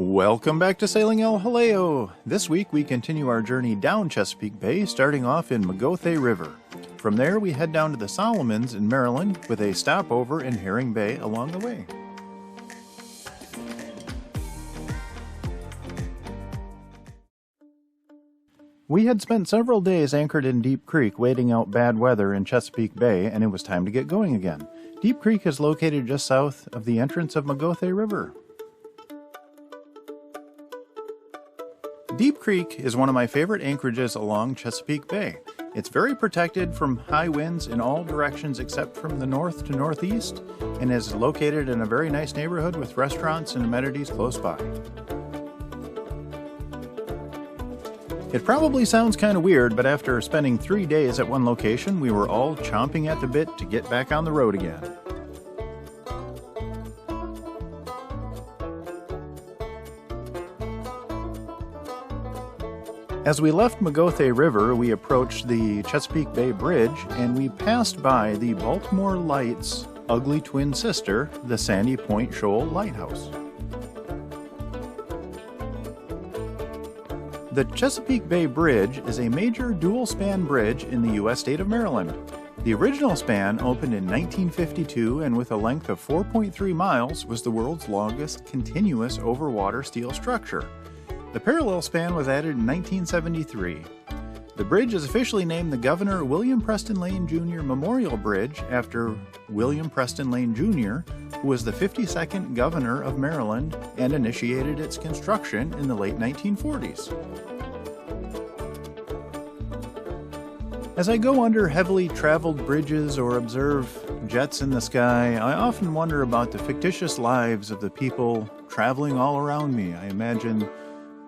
Welcome back to Sailing El Jaleo. This week we continue our journey down Chesapeake Bay, starting off in Magothé River. From there we head down to the Solomons in Maryland with a stopover in Herring Bay along the way. We had spent several days anchored in Deep Creek waiting out bad weather in Chesapeake Bay, and it was time to get going again. Deep Creek is located just south of the entrance of Magothé River. Deep Creek is one of my favorite anchorages along Chesapeake Bay. It's very protected from high winds in all directions except from the north to northeast, and is located in a very nice neighborhood with restaurants and amenities close by. It probably sounds kind of weird, but after spending 3 days at one location, we were all chomping at the bit to get back on the road again. As we left Magothé River, we approached the Chesapeake Bay Bridge, and we passed by the Baltimore Light's ugly twin sister, the Sandy Point Shoal Lighthouse. The Chesapeake Bay Bridge is a major dual-span bridge in the U.S. state of Maryland. The original span opened in 1952 and with a length of 4.3 miles was the world's longest continuous overwater steel structure. The parallel span was added in 1973. The bridge is officially named the Governor William Preston Lane Jr. Memorial Bridge after William Preston Lane Jr., who was the 52nd Governor of Maryland and initiated its construction in the late 1940s. As I go under heavily traveled bridges or observe jets in the sky, I often wonder about the fictitious lives of the people traveling all around me. I imagine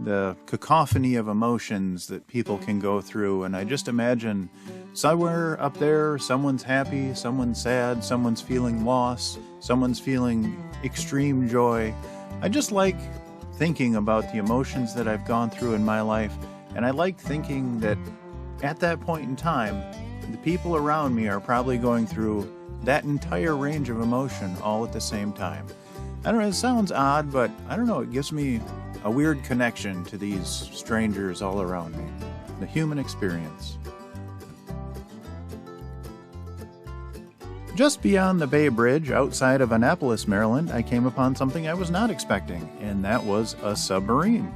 the cacophony of emotions that people can go through, and I just imagine somewhere up there someone's happy, someone's sad, someone's feeling loss, someone's feeling extreme joy. I just like thinking about the emotions that I've gone through in my life, and I like thinking that at that point in time the people around me are probably going through that entire range of emotion all at the same time. I don't know, it sounds odd, but I don't know, it gives me a weird connection to these strangers all around me. The human experience. Just beyond the Bay Bridge, outside of Annapolis, Maryland, I came upon something I was not expecting, and that was a submarine.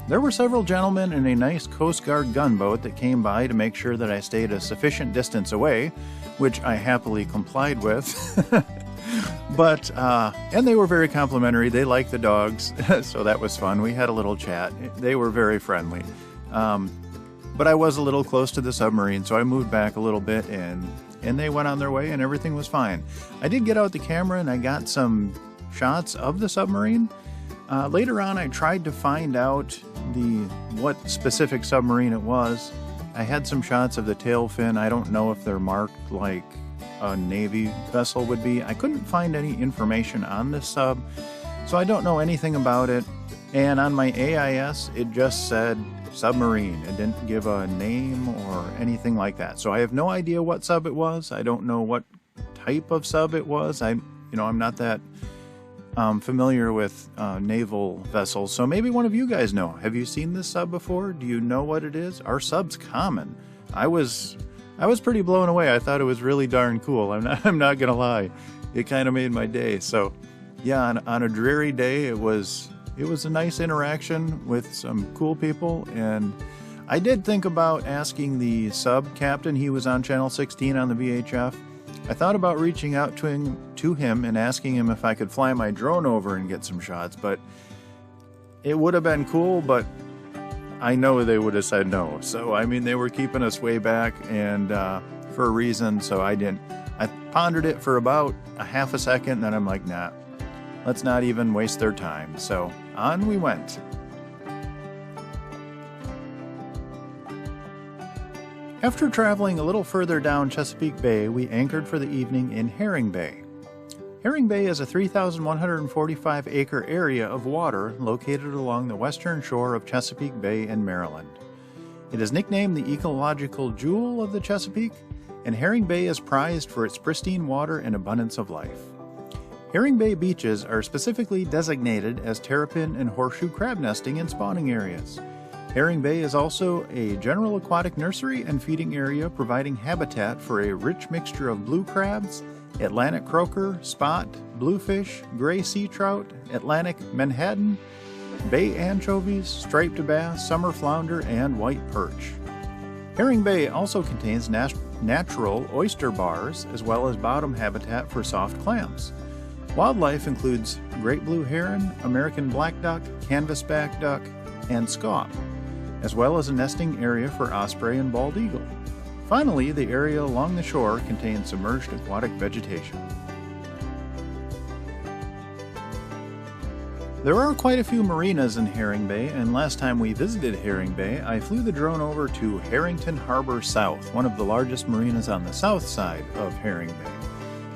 There were several gentlemen in a nice Coast Guard gunboat that came by to make sure that I stayed a sufficient distance away, which I happily complied with. But, and they were very complimentary. They liked the dogs, so that was fun. We had a little chat. They were very friendly. But I was a little close to the submarine, so I moved back a little bit, and they went on their way, and everything was fine. I did get out the camera, and I got some shots of the submarine. Later on, I tried to find out what specific submarine it was. I had some shots of the tail fin. I don't know if they're marked like a Navy vessel would be. I couldn't find any information on this sub, so I don't know anything about it. And on my AIS, it just said submarine. It didn't give a name or anything like that. So I have no idea what sub it was. I don't know what type of sub it was. I'm not that familiar with naval vessels. So maybe one of you guys know. Have you seen this sub before? Do you know what it is? Our sub's common. I was pretty blown away. I thought it was really darn cool. I'm not gonna lie. It kind of made my day. So yeah, on a dreary day, it was a nice interaction with some cool people. And I did think about asking the sub captain. He was on Channel 16 on the VHF. I thought about reaching out to him and asking him if I could fly my drone over and get some shots, but it would have been cool, but I know they would have said no. So, I mean, they were keeping us way back, and for a reason, so I didn't. I pondered it for about a half a second, and then I'm like, nah, let's not even waste their time. So, on we went. After traveling a little further down Chesapeake Bay, we anchored for the evening in Herring Bay. Herring Bay is a 3,145-acre area of water located along the western shore of Chesapeake Bay in Maryland. It is nicknamed the ecological jewel of the Chesapeake, and Herring Bay is prized for its pristine water and abundance of life. Herring Bay beaches are specifically designated as terrapin and horseshoe crab nesting and spawning areas. Herring Bay is also a general aquatic nursery and feeding area, providing habitat for a rich mixture of blue crabs, Atlantic croaker, spot, bluefish, gray sea trout, Atlantic menhaden, bay anchovies, striped bass, summer flounder, and white perch. Herring Bay also contains natural oyster bars as well as bottom habitat for soft clams. Wildlife includes great blue heron, American black duck, canvasback duck, and scaup, as well as a nesting area for osprey and bald eagle. Finally, the area along the shore contains submerged aquatic vegetation. There are quite a few marinas in Herring Bay, and last time we visited Herring Bay, I flew the drone over to Harrington Harbor South, one of the largest marinas on the south side of Herring Bay.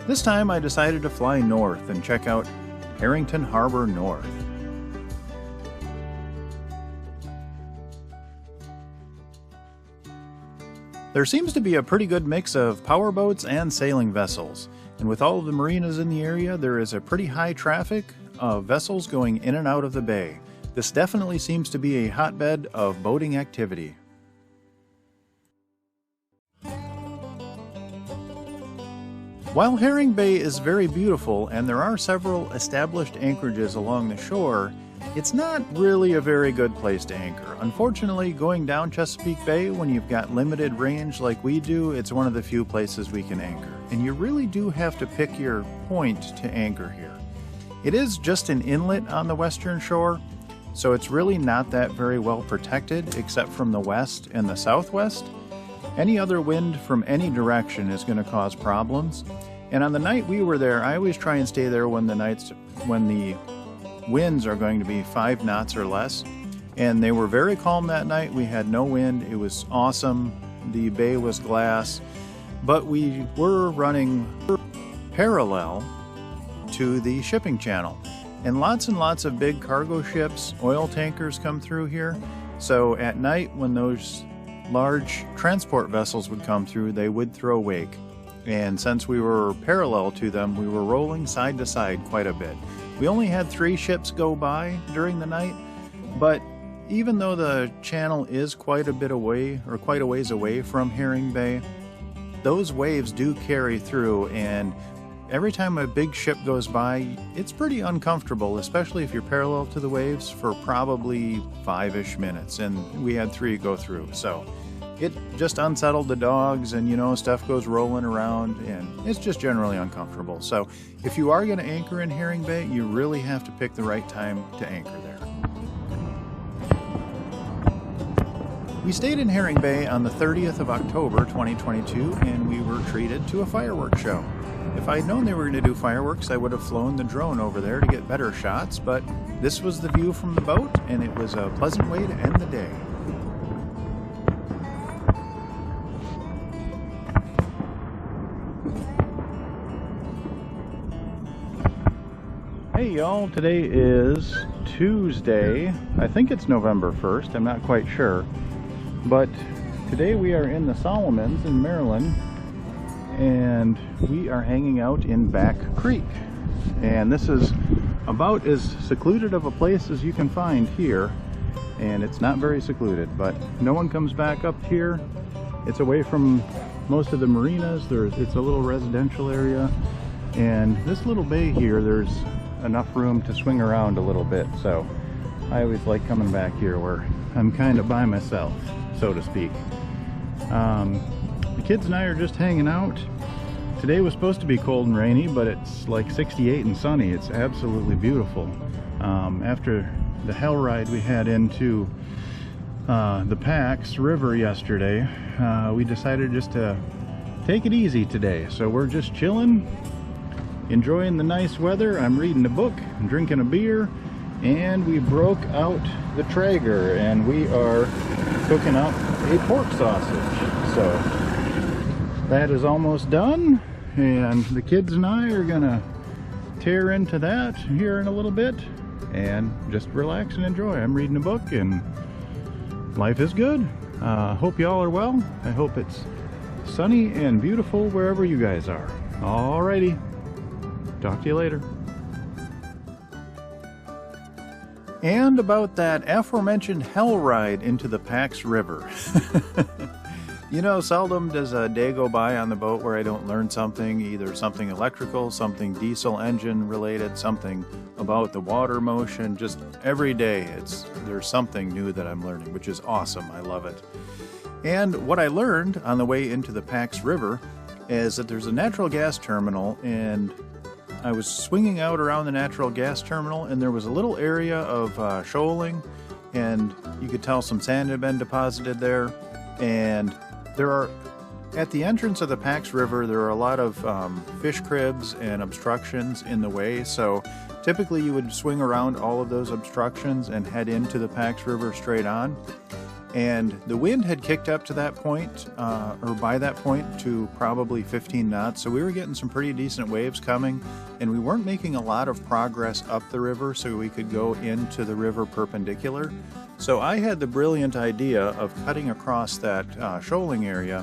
This time I decided to fly north and check out Harrington Harbor North. There seems to be a pretty good mix of powerboats and sailing vessels, and with all of the marinas in the area, there is a pretty high traffic of vessels going in and out of the bay. This definitely seems to be a hotbed of boating activity. While Herring Bay is very beautiful and there are several established anchorages along the shore, it's not really a very good place to anchor. Unfortunately, going down Chesapeake Bay when you've got limited range like we do, it's one of the few places we can anchor. And you really do have to pick your point to anchor here. It is just an inlet on the western shore, so it's really not that very well protected except from the west and the southwest. Any other wind from any direction is going to cause problems. And on the night we were there, I always try and stay there when the winds are going to be 5 knots or less. And they were very calm that night. We had no wind. It was awesome. The bay was glass. But we were running parallel to the shipping channel. And lots of big cargo ships, oil tankers come through here. So at night when those large transport vessels would come through, they would throw wake. And since we were parallel to them, we were rolling side to side quite a bit. We only had 3 ships go by during the night, but even though the channel is quite a bit away, or quite a ways away from Herring Bay, those waves do carry through, and every time a big ship goes by, it's pretty uncomfortable, especially if you're parallel to the waves for probably 5-ish minutes, and we had 3 go through. So it just unsettled the dogs, and stuff goes rolling around, and it's just generally uncomfortable. So if you are going to anchor in Herring Bay, you really have to pick the right time to anchor there. We stayed in Herring Bay on the 30th of October 2022, and we were treated to a fireworks show. If I'd known they were going to do fireworks, I would have flown the drone over there to get better shots, but this was the view from the boat, and it was a pleasant way to end the day. Hey y'all, today is Tuesday. I think it's November 1st, I'm not quite sure. But today we are in the Solomons in Maryland, and we are hanging out in Back Creek. And this is about as secluded of a place as you can find here. And it's not very secluded, but no one comes back up here. It's away from most of the marinas. It's a little residential area. And this little bay here, there's enough room to swing around a little bit. So I always like coming back here where I'm kind of by myself, so to speak. The kids and I are just hanging out. Today was supposed to be cold and rainy, but it's like 68 and sunny. It's absolutely beautiful. After the hell ride we had into the Pax River yesterday, we decided just to take it easy today. So we're just chilling, enjoying the nice weather. I'm reading a book, I'm drinking a beer, and we broke out the Traeger and we are cooking up a pork sausage. So that is almost done, and the kids and I are gonna tear into that here in a little bit and just relax and enjoy. I'm reading a book and life is good. Hope y'all are well. I hope it's sunny and beautiful wherever you guys are. Alrighty, talk to you later. and about that aforementioned hell ride into the Pax River. You know, seldom does a day go by on the boat where I don't learn something, either something electrical, something diesel engine related, something about the water motion. Just every day there's something new that I'm learning, which is awesome. I love it. And what I learned on the way into the Pax River is that there's a natural gas terminal, and I was swinging out around the natural gas terminal, and there was a little area of shoaling, and you could tell some sand had been deposited there. And at the entrance of the Pax River, there are a lot of fish cribs and obstructions in the way. So typically you would swing around all of those obstructions and head into the Pax River straight on. And the wind had kicked up to that point, or by that point, to probably 15 knots. So we were getting some pretty decent waves coming, and we weren't making a lot of progress up the river so we could go into the river perpendicular. So I had the brilliant idea of cutting across that shoaling area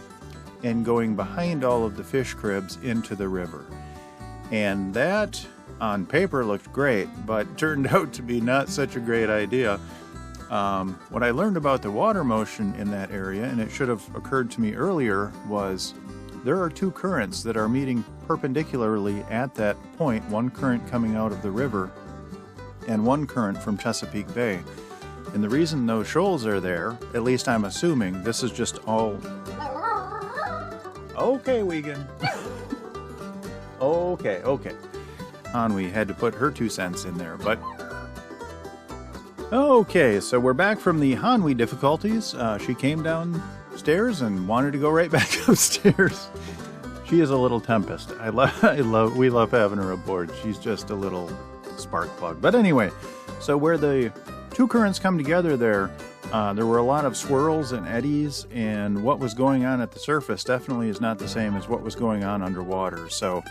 and going behind all of the fish cribs into the river. And that, on paper, looked great, but turned out to be not such a great idea. What I learned about the water motion in that area, and it should have occurred to me earlier, was there are two currents that are meeting perpendicularly at that point, one current coming out of the river and one current from Chesapeake Bay. And the reason those shoals are there, at least I'm assuming, this is just all... Okay, Wiegand. Okay. Hanwi had to put her 2 cents in there, but... Okay, so we're back from the Hanwi difficulties. She came downstairs and wanted to go right back upstairs. She is a little tempest. We love having her aboard. She's just a little spark plug. But anyway, so where the two currents come together there were a lot of swirls and eddies, and what was going on at the surface definitely is not the same as what was going on underwater. So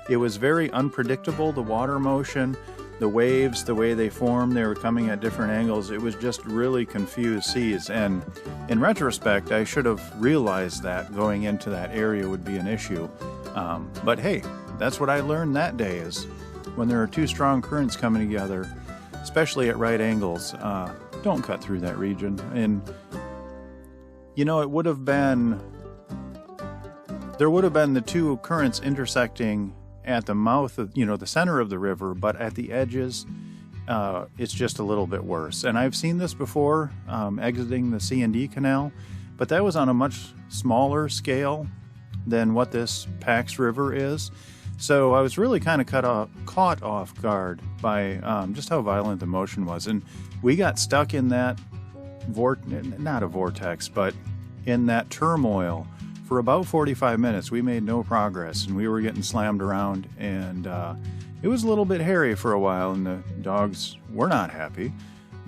it was very unpredictable, the water motion, the waves, the way they formed, they were coming at different angles. It was just really confused seas, and in retrospect, I should have realized that going into that area would be an issue. But hey, that's what I learned that day, is when there are two strong currents coming together, especially at right angles, don't cut through that region. And you know, there would have been the two currents intersecting at the mouth of, the center of the river, but at the edges, it's just a little bit worse. And I've seen this before, exiting the C&D canal, but that was on a much smaller scale than what this Pax River is. So I was really kind of caught off guard by just how violent the motion was. And we got stuck in that not a vortex, but in that turmoil for about 45 minutes. We made no progress, and we were getting slammed around, and it was a little bit hairy for a while, and the dogs were not happy,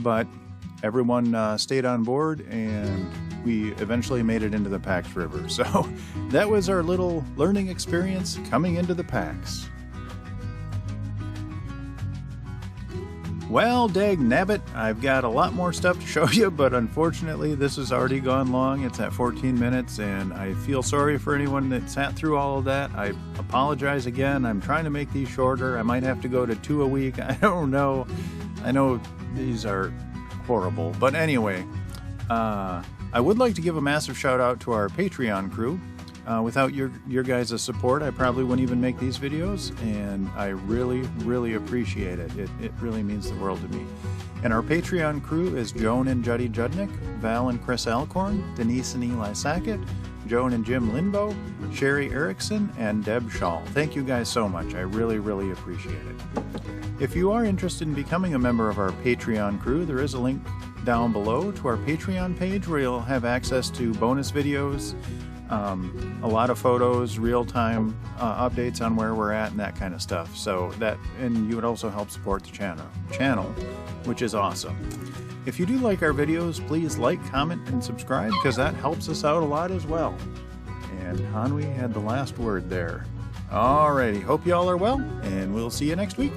but everyone stayed on board, and we eventually made it into the Pax River. So that was our little learning experience coming into the Pax. Well, dag nabbit, I've got a lot more stuff to show you, but unfortunately this has already gone long. It's at 14 minutes, and I feel sorry for anyone that sat through all of that. I apologize again. I'm trying to make these shorter. I might have to go to 2 a week. I don't know. I know these are horrible, but anyway, I would like to give a massive shout out to our Patreon crew. Without your guys' support, I probably wouldn't even make these videos, and I really appreciate it. It really means the world to me. And our Patreon crew is Joan and Juddy Judnick, Val and Chris Alcorn, Denise and Eli Sackett, Joan and Jim Linbo, Sherry Erickson, and Deb Shaw. Thank you guys so much. I really appreciate it. If you are interested in becoming a member of our Patreon crew, there is a link down below to our Patreon page where you'll have access to bonus videos, a lot of photos, real-time updates on where we're at, and that kind of stuff. So and you would also help support the channel, which is awesome. If you do like our videos, please like, comment, and subscribe, because that helps us out a lot as well. And Hanwi had the last word there. Alrighty, hope you all are well, and we'll see you next week.